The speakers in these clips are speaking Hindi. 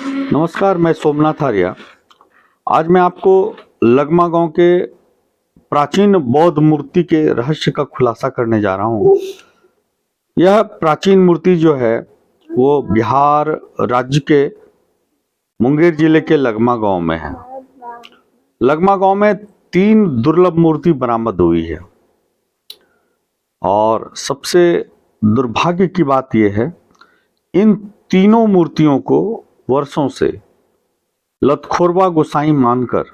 नमस्कार, मैं सोमनाथ आर्य। आज मैं आपको लगमा गांव के प्राचीन बौद्ध मूर्ति के रहस्य का खुलासा करने जा रहा हूं। यह प्राचीन मूर्ति जो है वो बिहार राज्य के मुंगेर जिले के लगमा गांव में है। लगमा गांव में 3 दुर्लभ मूर्ति बरामद हुई है और सबसे दुर्भाग्य की बात यह है, इन तीनों मूर्तियों को वर्षों से लतखोरवा गोसाई मानकर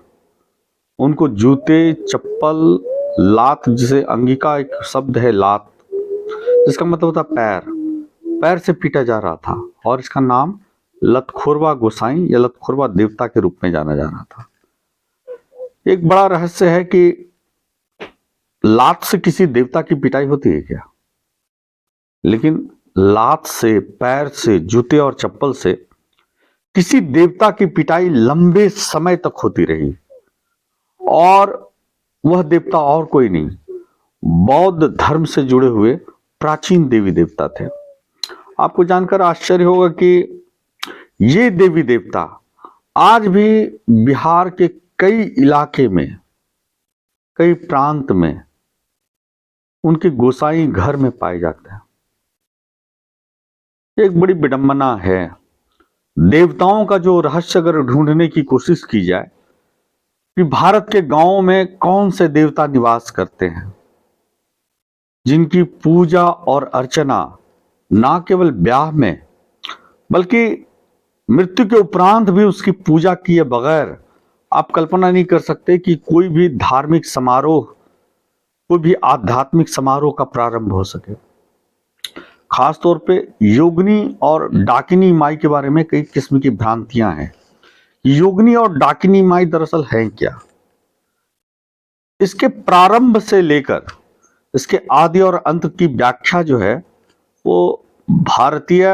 उनको जूते, चप्पल, लात, जिसे अंगिका एक शब्द है लात, जिसका मतलब होता पैर, पैर से पीटा जा रहा था और इसका नाम लतखोरवा गोसाई या लतखोरवा देवता के रूप में जाना जा रहा था। एक बड़ा रहस्य है कि लात से किसी देवता की पिटाई होती है क्या? लेकिन लात से, पैर से, जूते और चप्पल से किसी देवता की पिटाई लंबे समय तक होती रही और वह देवता और कोई नहीं, बौद्ध धर्म से जुड़े हुए प्राचीन देवी देवता थे। आपको जानकर आश्चर्य होगा कि ये देवी देवता आज भी बिहार के कई इलाके में, कई प्रांत में उनके गोसाई घर में पाए जाते हैं। एक बड़ी विडंबना है। देवताओं का जो रहस्य अगर ढूंढने की कोशिश की जाए कि भारत के गांवों में कौन से देवता निवास करते हैं जिनकी पूजा और अर्चना ना केवल ब्याह में बल्कि मृत्यु के उपरांत भी उसकी पूजा किए बगैर आप कल्पना नहीं कर सकते कि कोई भी धार्मिक समारोह, कोई भी आध्यात्मिक समारोह का प्रारंभ हो सके। खास तौर पे योगिनी और डाकिनी माई के बारे में कई किस्म की भ्रांतियां हैं। योगिनी और डाकिनी माई दरअसल हैं क्या? इसके प्रारंभ से लेकर इसके आदि और अंत की व्याख्या जो है वो भारतीय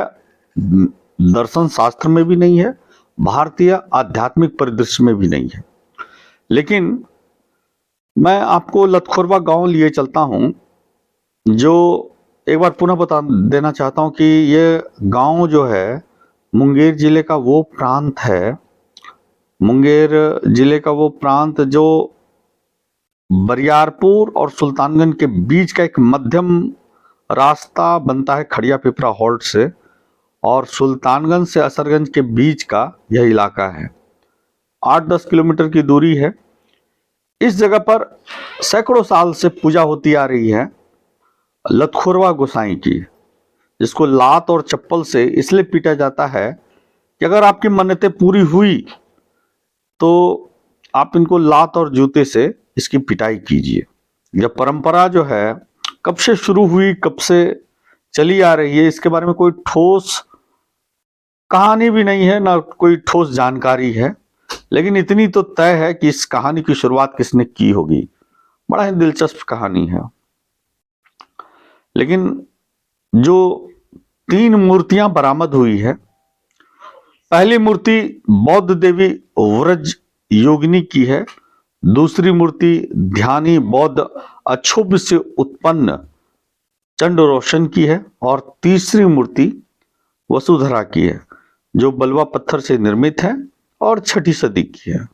दर्शन शास्त्र में भी नहीं है, भारतीय आध्यात्मिक परिदृश्य में भी नहीं है। लेकिन मैं आपको लतखोरवा गांव लिए चलता हूं, जो एक बार पुनः बता देना चाहता हूं कि ये गांव जो है मुंगेर जिले का वो प्रांत है, मुंगेर जिले का वो प्रांत जो बरियारपुर और सुल्तानगंज के बीच का एक मध्यम रास्ता बनता है खड़िया पिपरा हॉल्ट से, और सुल्तानगंज से असरगंज के बीच का यह इलाका है। 8-10 किलोमीटर की दूरी है। इस जगह पर सैकड़ों साल से पूजा होती आ रही है लतखोरवा गोसाई की, जिसको लात और चप्पल से इसलिए पीटा जाता है कि अगर आपकी मन्नतें पूरी हुई तो आप इनको लात और जूते से इसकी पिटाई कीजिए। यह परंपरा जो है कब से शुरू हुई, कब से चली आ रही है, इसके बारे में कोई ठोस कहानी भी नहीं है, ना कोई ठोस जानकारी है। लेकिन इतनी तो तय है कि इस कहानी की शुरुआत किसने की होगी। बड़ा ही दिलचस्प कहानी है। लेकिन जो 3 मूर्तियां बरामद हुई है, पहली मूर्ति बौद्ध देवी व्रज योगिनी की है, दूसरी मूर्ति ध्यानी बौद्ध अक्षोभ से उत्पन्न चंड रोशन की है, और तीसरी मूर्ति वसुधरा की है जो बलवा पत्थर से निर्मित है और 6ठी सदी की है।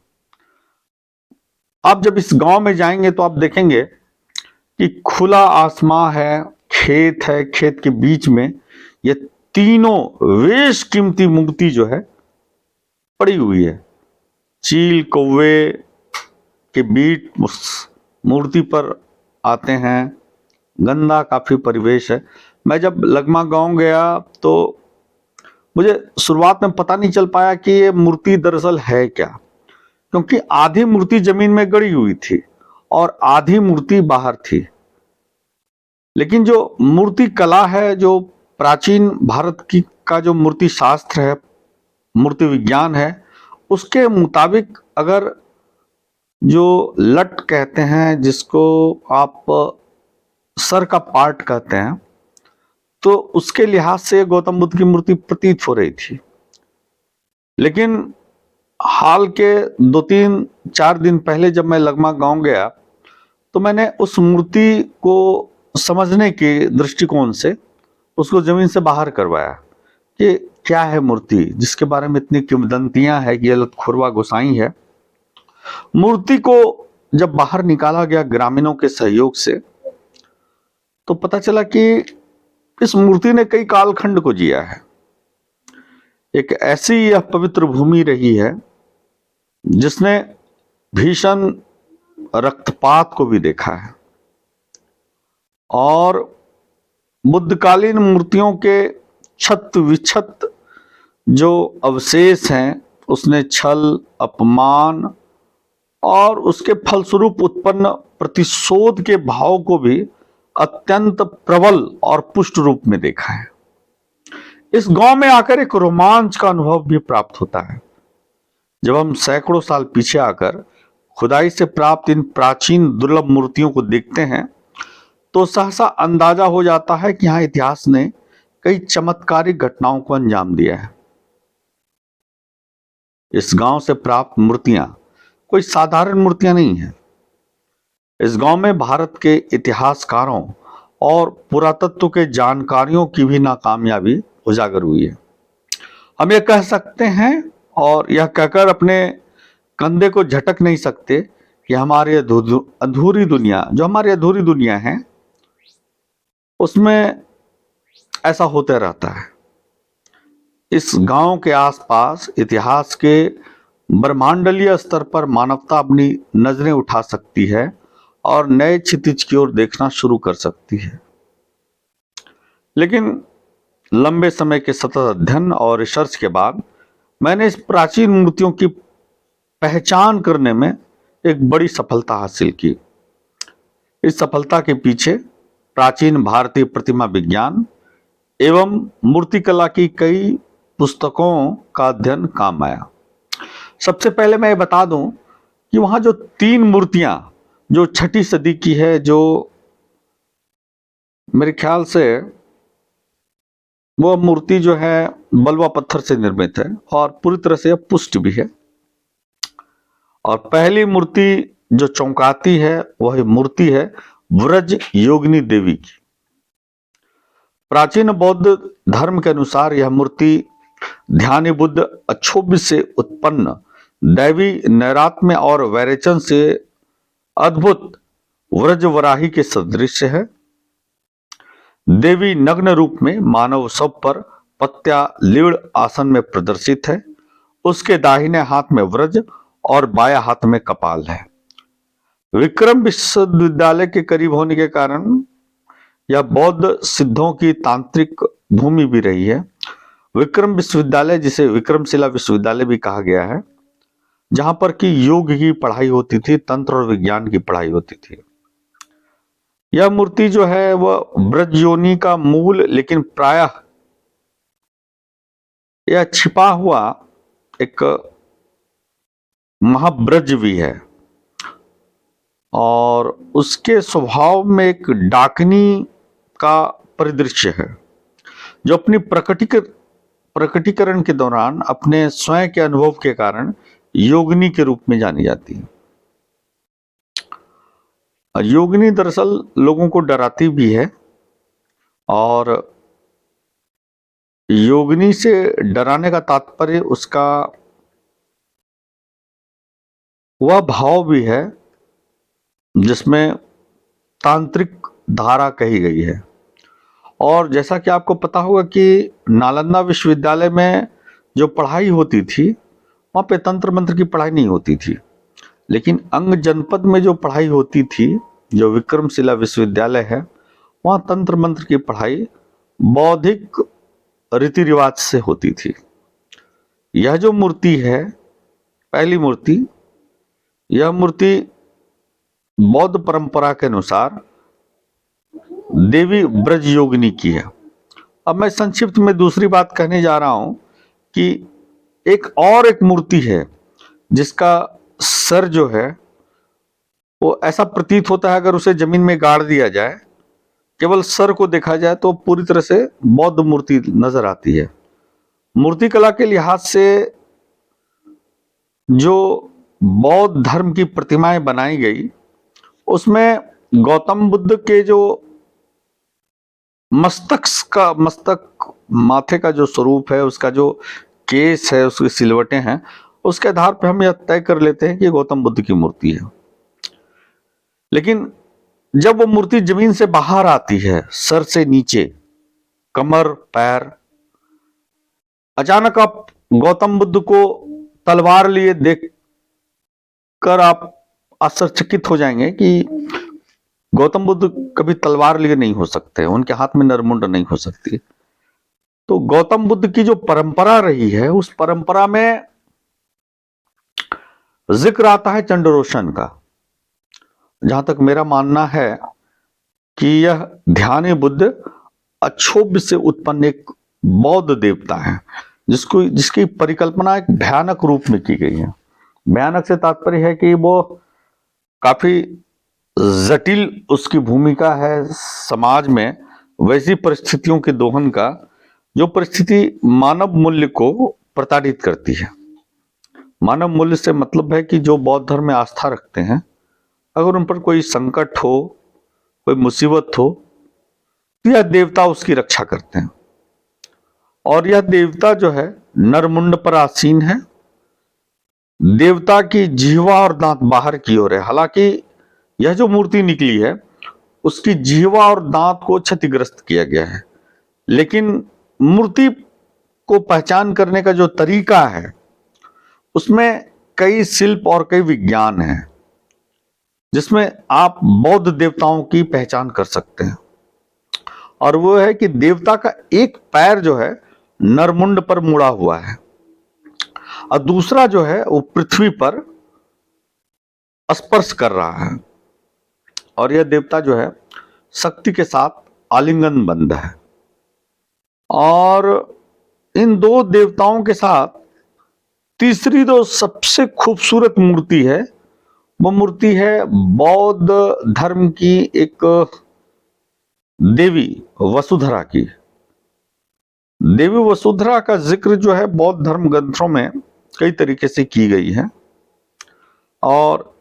आप जब इस गांव में जाएंगे तो आप देखेंगे कि खुला आसमां है, खेत है, खेत के बीच में ये तीनों वेश कीमती मूर्ति जो है पड़ी हुई है। चील कौवे के बीट मूर्ति पर आते हैं। गंदा काफी परिवेश है। मैं जब लगमा गांव गया तो मुझे शुरुआत में पता नहीं चल पाया कि ये मूर्ति दरअसल है क्या, क्योंकि आधी मूर्ति जमीन में गड़ी हुई थी और आधी मूर्ति बाहर थी। लेकिन जो मूर्ति कला है, जो प्राचीन भारत की का जो मूर्ति शास्त्र है, मूर्ति विज्ञान है, उसके मुताबिक अगर जो लट कहते हैं, जिसको आप सर का पार्ट कहते हैं, तो उसके लिहाज से गौतम बुद्ध की मूर्ति प्रतीत हो रही थी। लेकिन हाल के 2-3-4 दिन पहले जब मैं लगमा गांव गया तो मैंने उस मूर्ति को समझने के दृष्टिकोण से उसको जमीन से बाहर करवाया कि क्या है मूर्ति, जिसके बारे में इतनी किंवदंतियां है कि ये लतखुरवा गोसाई है। मूर्ति को जब बाहर निकाला गया ग्रामीणों के सहयोग से, तो पता चला कि इस मूर्ति ने कई कालखंड को जिया है। एक ऐसी यह पवित्र भूमि रही है जिसने भीषण रक्तपात को भी देखा है, और बुद्धकालीन मूर्तियों के छत विछत जो अवशेष हैं, उसने छल, अपमान और उसके फलस्वरूप उत्पन्न प्रतिशोध के भाव को भी अत्यंत प्रबल और पुष्ट रूप में देखा है। इस गांव में आकर एक रोमांच का अनुभव भी प्राप्त होता है। जब हम सैकड़ों साल पीछे आकर खुदाई से प्राप्त इन प्राचीन दुर्लभ मूर्तियों को देखते हैं, तो सहसा अंदाजा हो जाता है कि यहां इतिहास ने कई चमत्कारिक घटनाओं को अंजाम दिया है। इस गांव से प्राप्त मूर्तियां कोई साधारण मूर्तियां नहीं हैं। इस गांव में भारत के इतिहासकारों और पुरातत्व के जानकारियों की भी नाकामयाबी उजागर हुई है। हम ये कह सकते हैं और यह कहकर अपने कंधे को झटक नहीं सकते कि हमारी अधूरी दुनिया है, उसमें ऐसा होते रहता है। इस गांव के आसपास इतिहास के ब्रह्मांडलीय स्तर पर मानवता अपनी नजरें उठा सकती है और नए क्षितिज की ओर देखना शुरू कर सकती है। लेकिन लंबे समय के सतत अध्ययन और रिसर्च के बाद मैंने इस प्राचीन मूर्तियों की पहचान करने में एक बड़ी सफलता हासिल की। इस सफलता के पीछे प्राचीन भारतीय प्रतिमा विज्ञान एवं मूर्तिकला की कई पुस्तकों का अध्ययन काम आया। सबसे पहले मैं ये बता दूं कि वहां जो 3 मूर्तियां जो 6ठी सदी की है, जो मेरे ख्याल से वो मूर्ति जो है बलुआ पत्थर से निर्मित है और पूरी तरह से पुष्ट भी है। और पहली मूर्ति जो चौंकाती है वह मूर्ति है व्रज योगिनी देवी की। प्राचीन बौद्ध धर्म के अनुसार यह मूर्ति ध्यानी बुद्ध अक्षोभ्य से उत्पन्न दैवी नैरात्म्य और वैरेचन से अद्भुत व्रजवराही के सदृश है। देवी नग्न रूप में मानव शव पर पत्या लीड़ आसन में प्रदर्शित है। उसके दाहिने हाथ में व्रज और बाया हाथ में कपाल है। विक्रम विश्वविद्यालय के करीब होने के कारण यह बौद्ध सिद्धों की तांत्रिक भूमि भी रही है। विक्रम विश्वविद्यालय, जिसे विक्रमशिला विश्वविद्यालय भी कहा गया है, जहां पर कि योग की पढ़ाई होती थी, तंत्र और विज्ञान की पढ़ाई होती थी। यह मूर्ति जो है वह ब्रज योनि का मूल, लेकिन प्रायः यह छिपा हुआ एक महाब्रज भी है, और उसके स्वभाव में एक डाकनी का परिदृश्य है, जो अपनी प्रकटीकरण के दौरान अपने स्वयं के अनुभव के कारण योगिनी के रूप में जानी जाती है। योगिनी दरअसल लोगों को डराती भी है, और योगिनी से डराने का तात्पर्य उसका वह भाव भी है जिसमें तांत्रिक धारा कही गई है। और जैसा कि आपको पता होगा कि नालंदा विश्वविद्यालय में जो पढ़ाई होती थी, वहाँ पे तंत्र मंत्र की पढ़ाई नहीं होती थी, लेकिन अंग जनपद में जो पढ़ाई होती थी, जो विक्रमशिला विश्वविद्यालय है, वहाँ तंत्र मंत्र की पढ़ाई बौद्धिक रीति रिवाज से होती थी। यह जो मूर्ति है, पहली मूर्ति, यह मूर्ति बौद्ध परंपरा के अनुसार देवी ब्रज योगिनी की है। अब मैं संक्षिप्त में दूसरी बात कहने जा रहा हूं कि एक मूर्ति है जिसका सर जो है वो ऐसा प्रतीत होता है, अगर उसे जमीन में गाड़ दिया जाए, केवल सर को देखा जाए तो पूरी तरह से बौद्ध मूर्ति नजर आती है। मूर्तिकला के लिहाज से जो बौद्ध धर्म की प्रतिमाएं बनाई गई, उसमें गौतम बुद्ध के जो मस्तक माथे का जो स्वरूप है, उसका जो केस है, उसकी सिलवटें हैं, उसके आधार पर हम यह तय कर लेते हैं कि गौतम बुद्ध की मूर्ति है। लेकिन जब वो मूर्ति जमीन से बाहर आती है, सर से नीचे, कमर, पैर, अचानक आप गौतम बुद्ध को तलवार लिए देखकर आप आश्चर्यचकित हो जाएंगे कि गौतम बुद्ध कभी तलवार लिए नहीं हो सकते, उनके हाथ में नरमुंड नहीं हो सकती। तो गौतम बुद्ध की जो परंपरा रही है, उस परंपरा में जिक्र आता है चंडरोशन का। जहां तक मेरा मानना है कि यह ध्यान बुद्ध अक्षोभ्य से उत्पन्न एक बौद्ध देवता है, जिसकी परिकल्पना एक भयानक रूप में की गई है। भयानक से तात्पर्य है कि वो काफी जटिल उसकी भूमिका है समाज में वैसी परिस्थितियों के दोहन का, जो परिस्थिति मानव मूल्य को प्रताड़ित करती है। मानव मूल्य से मतलब है कि जो बौद्ध धर्म में आस्था रखते हैं, अगर उन पर कोई संकट हो, कोई मुसीबत हो, तो यह देवता उसकी रक्षा करते हैं। और यह देवता जो है नरमुंड पर आसीन है। देवता की जिह्वा और दांत बाहर की ओर है। हालांकि यह जो मूर्ति निकली है, उसकी जिह्वा और दांत को क्षतिग्रस्त किया गया है, लेकिन मूर्ति को पहचान करने का जो तरीका है, उसमें कई शिल्प और कई विज्ञान हैं, जिसमें आप बौद्ध देवताओं की पहचान कर सकते हैं। और वो है कि देवता का एक पैर जो है नरमुंड पर मुड़ा हुआ है, और दूसरा जो है वो पृथ्वी पर स्पर्श कर रहा है। और यह देवता जो है शक्ति के साथ आलिंगन बंद है। और इन दो देवताओं के साथ तीसरी जो सबसे खूबसूरत मूर्ति है, वो मूर्ति है बौद्ध धर्म की एक देवी वसुधरा की। देवी वसुधरा का जिक्र जो है बौद्ध धर्म ग्रंथों में कई तरीके से की गई है, और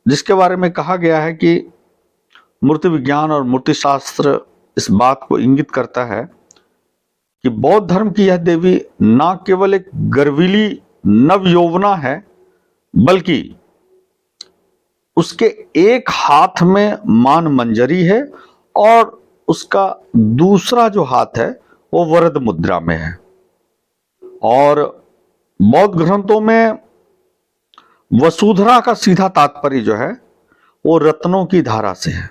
जिसके बारे में कहा गया है कि मूर्ति विज्ञान और मूर्ति शास्त्र इस बात को इंगित करता है कि बौद्ध धर्म की यह देवी न केवल एक गर्वीली नवयौवना है, बल्कि उसके एक हाथ में मान मंजरी है और उसका दूसरा जो हाथ है वो वरद मुद्रा में है। और बौद्ध ग्रंथों में वसुधरा का सीधा तात्पर्य जो है वो रत्नों की धारा से है।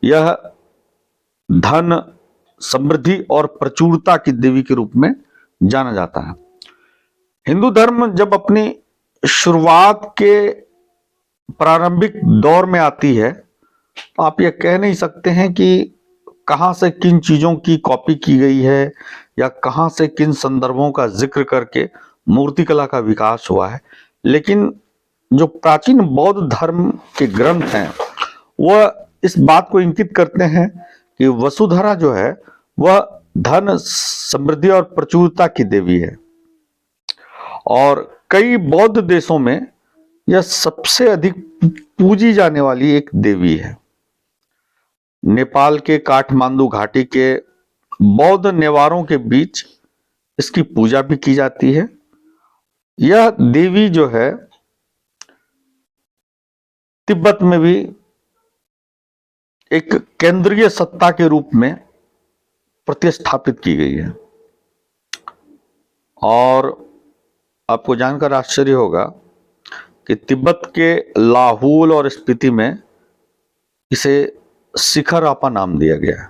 यह धन, समृद्धि और प्रचुरता की देवी के रूप में जाना जाता है। हिंदू धर्म जब अपनी शुरुआत के प्रारंभिक दौर में आती है, तो आप यह कह नहीं सकते हैं कि कहां से किन चीजों की कॉपी की गई है या कहां से किन संदर्भों का जिक्र करके मूर्तिकला का विकास हुआ है। लेकिन जो प्राचीन बौद्ध धर्म के ग्रंथ हैं, वह इस बात को इंगित करते हैं कि वसुधरा जो है वह धन, समृद्धि और प्रचुरता की देवी है। और कई बौद्ध देशों में यह सबसे अधिक पूजी जाने वाली एक देवी है। नेपाल के काठमांडू घाटी के बौद्ध नेवारों के बीच इसकी पूजा भी की जाती है। यह देवी जो है तिब्बत में भी एक केंद्रीय सत्ता के रूप में प्रतिस्थापित की गई है। और आपको जानकर आश्चर्य होगा कि तिब्बत के लाहौल और स्पीति में इसे शिखर आपा नाम दिया गया है।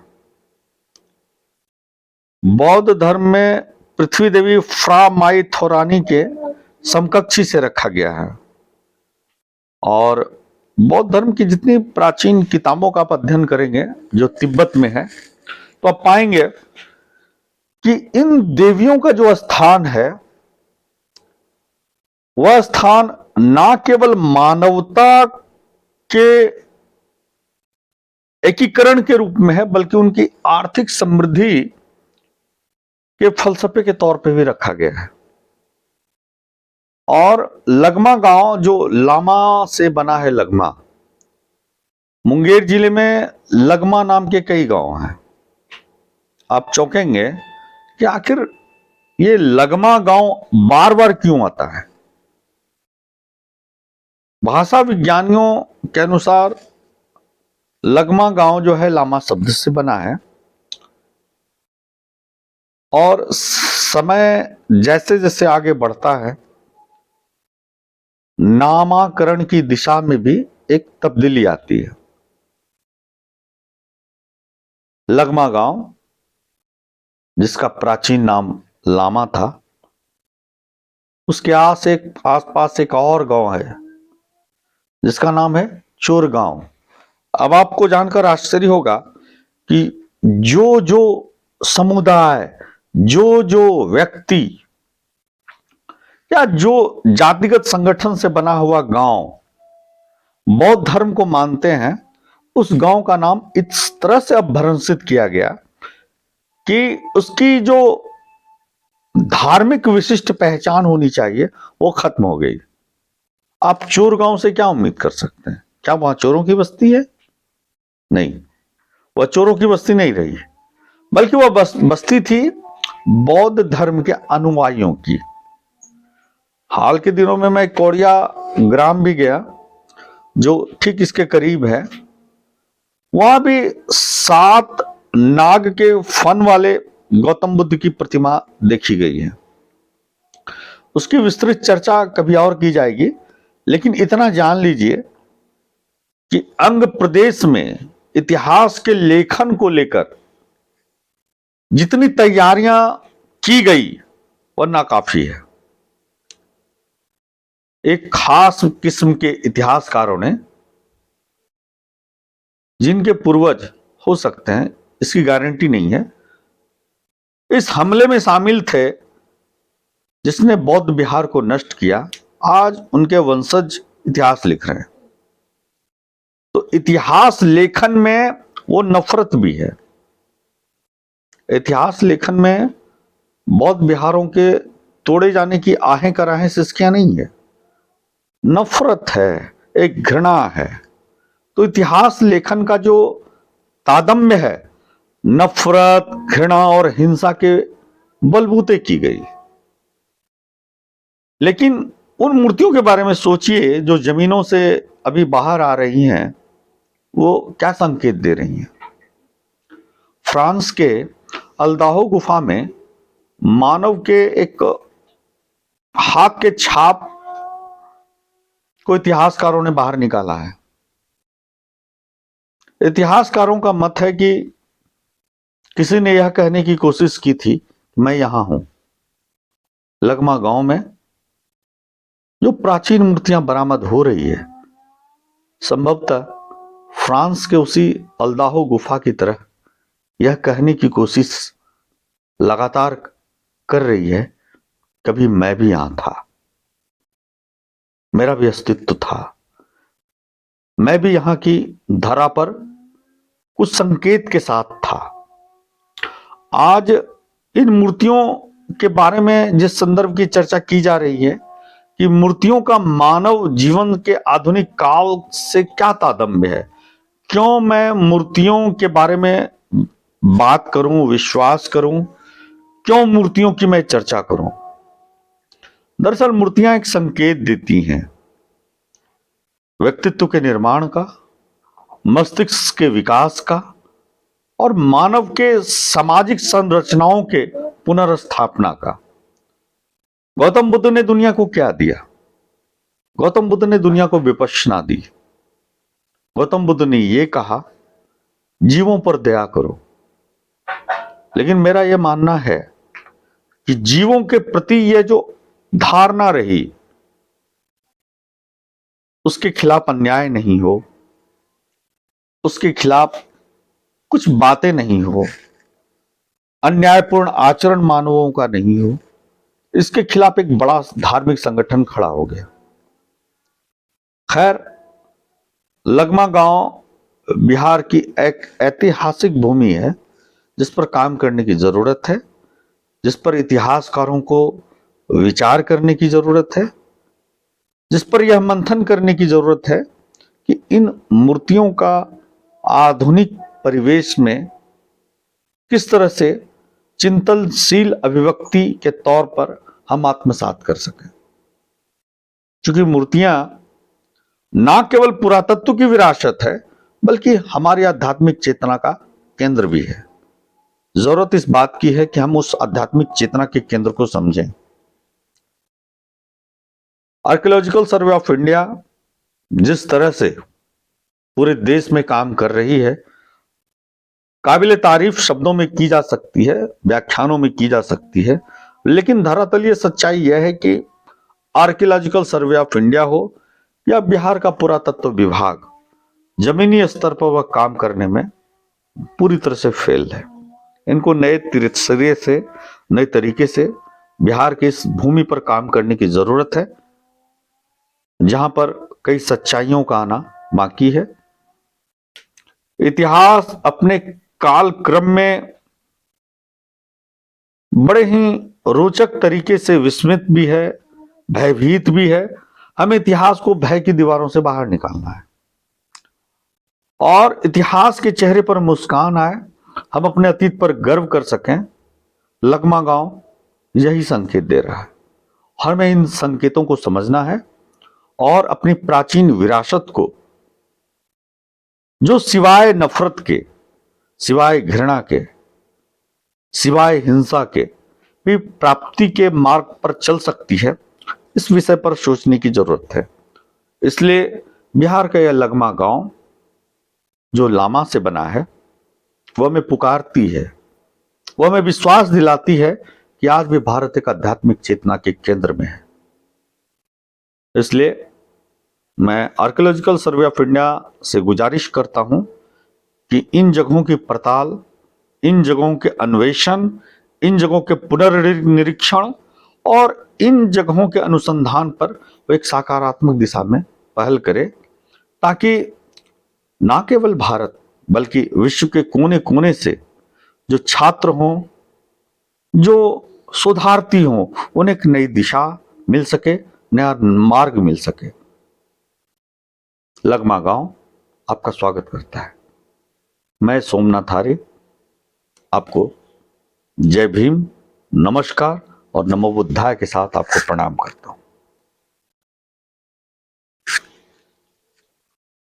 बौद्ध धर्म में पृथ्वी देवी फ्रा माई थोरानी के समकक्षी से रखा गया है। और बौद्ध धर्म की जितनी प्राचीन किताबों का आप अध्ययन करेंगे जो तिब्बत में है, तो आप पाएंगे कि इन देवियों का जो स्थान है, वह स्थान ना केवल मानवता के एकीकरण के रूप में है, बल्कि उनकी आर्थिक समृद्धि के फलसफे के तौर पे भी रखा गया है। और लगमा गांव जो लामा से बना है, लगमा, मुंगेर जिले में लगमा नाम के कई गांव हैं। आप चौंकेंगे कि आखिर ये लगमा गांव बार बार क्यों आता है। भाषा विज्ञानियों के अनुसार लगमा गांव जो है लामा शब्द से बना है और समय जैसे जैसे आगे बढ़ता है नामाकरण की दिशा में भी एक तब्दीली आती है। लगमा गांव जिसका प्राचीन नाम लामा था, उसके आसपास एक और गांव है जिसका नाम है चोर गांव। अब आपको जानकर आश्चर्य होगा कि जो जो समुदाय, जो जो व्यक्ति या जो जातिगत संगठन से बना हुआ गांव बौद्ध धर्म को मानते हैं, उस गांव का नाम इस तरह से अपभ्रंशित किया गया कि उसकी जो धार्मिक विशिष्ट पहचान होनी चाहिए वो खत्म हो गई। आप चोर गांव से क्या उम्मीद कर सकते हैं? क्या वहां चोरों की बस्ती है? नहीं, वह चोरों की बस्ती नहीं रही, बल्कि वह बस्ती थी बौद्ध धर्म के अनुयायियों की। हाल के दिनों में मैं कोरिया ग्राम भी गया जो ठीक इसके करीब है। वहां भी 7 नाग के फन वाले गौतम बुद्ध की प्रतिमा देखी गई है। उसकी विस्तृत चर्चा कभी और की जाएगी, लेकिन इतना जान लीजिए कि अंग प्रदेश में इतिहास के लेखन को लेकर जितनी तैयारियां की गई वह नाकाफी है। एक खास किस्म के इतिहासकारों ने, जिनके पूर्वज हो सकते हैं, इसकी गारंटी नहीं है, इस हमले में शामिल थे जिसने बौद्ध विहार को नष्ट किया। आज उनके वंशज इतिहास लिख रहे हैं। तो इतिहास लेखन में वो नफरत भी है। इतिहास लेखन में बौद्ध विहारों के तोड़े जाने की आहें कराहें सिसकियां नहीं है, नफरत है, एक घृणा है। तो इतिहास लेखन का जो तादम्य है, नफरत, घृणा और हिंसा के बलबूते की गई। लेकिन उन मूर्तियों के बारे में सोचिए जो जमीनों से अभी बाहर आ रही हैं, वो क्या संकेत दे रही हैं। फ्रांस के अल्दाहो गुफा में मानव के एक हाथ के छाप को इतिहासकारों ने बाहर निकाला है। इतिहासकारों का मत है कि किसी ने यह कहने की कोशिश की थी मैं यहां हूं। लगमा गांव में जो प्राचीन मूर्तियां बरामद हो रही है, संभवतः फ्रांस के उसी अल्दाहो गुफा की तरह यह कहने की कोशिश लगातार कर रही है, कभी मैं भी यहां था, मेरा भी अस्तित्व था, मैं भी यहां की धरा पर कुछ संकेत के साथ था। आज इन मूर्तियों के बारे में जिस संदर्भ की चर्चा की जा रही है कि मूर्तियों का मानव जीवन के आधुनिक काल से क्या तारतम्य है, क्यों मैं मूर्तियों के बारे में बात करूं, विश्वास करूं, क्यों मूर्तियों की मैं चर्चा करूं। दरअसल मूर्तियां एक संकेत देती हैं व्यक्तित्व के निर्माण का, मस्तिष्क के विकास का और मानव के सामाजिक संरचनाओं के पुनर्स्थापना का। गौतम बुद्ध ने दुनिया को क्या दिया? गौतम बुद्ध ने दुनिया को विपश्यना दी। गौतम बुद्ध ने यह कहा जीवों पर दया करो। लेकिन मेरा यह मानना है कि जीवों के प्रति यह जो धारणा रही उसके खिलाफ अन्याय नहीं हो, उसके खिलाफ कुछ बातें नहीं हो, अन्यायपूर्ण आचरण मानवों का नहीं हो, इसके खिलाफ एक बड़ा धार्मिक संगठन खड़ा हो गया। खैर, लगमा गांव बिहार की एक ऐतिहासिक भूमि है जिस पर काम करने की जरूरत है, जिस पर इतिहासकारों को विचार करने की जरूरत है, जिस पर यह मंथन करने की जरूरत है कि इन मूर्तियों का आधुनिक परिवेश में किस तरह से चिंतनशील अभिव्यक्ति के तौर पर हम आत्मसात कर सकें। क्योंकि मूर्तियां ना केवल पुरातत्व की विरासत है, बल्कि हमारी आध्यात्मिक चेतना का केंद्र भी है। जरूरत इस बात की है कि हम उस आध्यात्मिक चेतना के केंद्र को समझें। आर्कियोलॉजिकल सर्वे ऑफ इंडिया जिस तरह से पूरे देश में काम कर रही है, काबिले तारीफ शब्दों में की जा सकती है, व्याख्यानों में की जा सकती है, लेकिन धरातलीय सच्चाई यह है कि आर्कियोलॉजिकल सर्वे ऑफ इंडिया हो या बिहार का पुरातत्व विभाग, जमीनी स्तर पर वह काम करने में पूरी तरह से फेल है। इनको नए सिरे से, नए तरीके से बिहार की इस भूमि पर काम करने की जरूरत है, जहां पर कई सच्चाइयों का आना बाकी है। इतिहास अपने काल क्रम में बड़े ही रोचक तरीके से विस्मित भी है, भयभीत भी है। हमें इतिहास को भय की दीवारों से बाहर निकालना है और इतिहास के चेहरे पर मुस्कान आए, हम अपने अतीत पर गर्व कर सकें। लगमा गांव यही संकेत दे रहा है। हमें इन संकेतों को समझना है और अपनी प्राचीन विरासत को, जो सिवाय नफरत के, सिवाय घृणा के, सिवाय हिंसा के भी प्राप्ति के मार्ग पर चल सकती है, इस विषय पर सोचने की जरूरत है। इसलिए बिहार का यह लगमा गांव जो लामा से बना है, वह हमें पुकारती है, वह हमें विश्वास दिलाती है कि आज भी भारत एक आध्यात्मिक चेतना के केंद्र में है। इसलिए मैं आर्कियोलॉजिकल सर्वे ऑफ इंडिया से गुजारिश करता हूं कि इन जगहों की पड़ताल, इन जगहों के अन्वेषण, इन जगहों के पुनर्निरीक्षण और इन जगहों के अनुसंधान पर वो एक सकारात्मक दिशा में पहल करे, ताकि ना केवल भारत बल्कि विश्व के कोने कोने से जो छात्र हों, जो शोधार्थी हों, उन्हें एक नई दिशा मिल सके, नया मार्ग मिल सके। लगमा गांव आपका स्वागत करता है। मैं सोमनाथ आर्य आपको जय भीम, नमस्कार और नमो बुद्धाय के साथ आपको प्रणाम करता हूं।